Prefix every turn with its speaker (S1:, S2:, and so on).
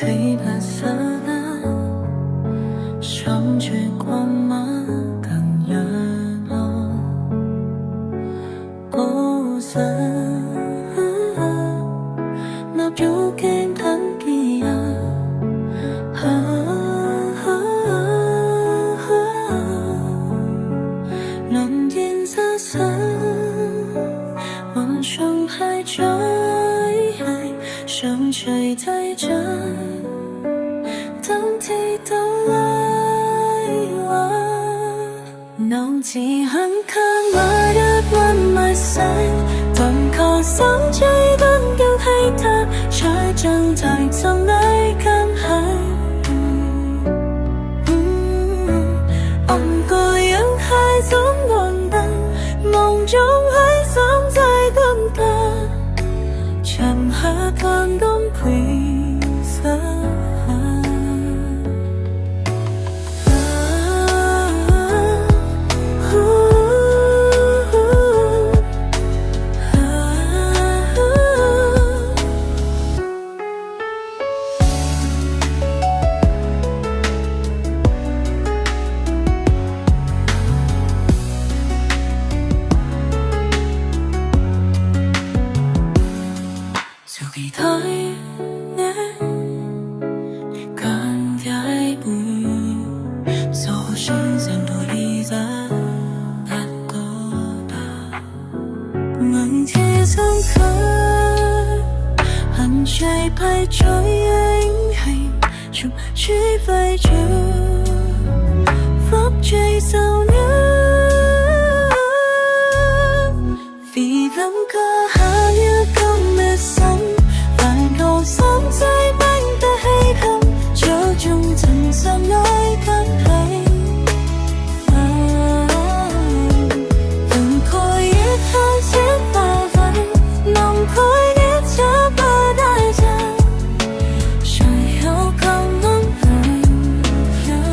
S1: kỹ là xa lạ, sống trôi qua má càng nhớ lo cố ra nào chú kém thắng kia lòng yên ra xa望上海trời hay上trời thay trời等地都來了nào chỉ hắn khang mãi đất vẫn mãi xanh vẫn có dấu cháy vẫn kêu hay ta trái chân thành trong lấy căn hay ông có những hai giống ngọn đăng mong trong hai sống dài tâm ta chẳng hát con đông quỳ xa dù khi thấy nghe càng thấy buồn dẫu sự dần đôi đi ra đã có ta mình thì sống khơi hẳn chạy bay trôi anh hành chung chỉ phải chưa phấp chạy sau nhớ vì vẫn có hai như không mệt sống vàng cầu sống dưới bánh ta hay không cho chung dần dần nói cảm thấy từng khối ít hơn chiếc ta vẫn nồng khối ít cho ba đại gia trời hiểu không ngóng hình nhớ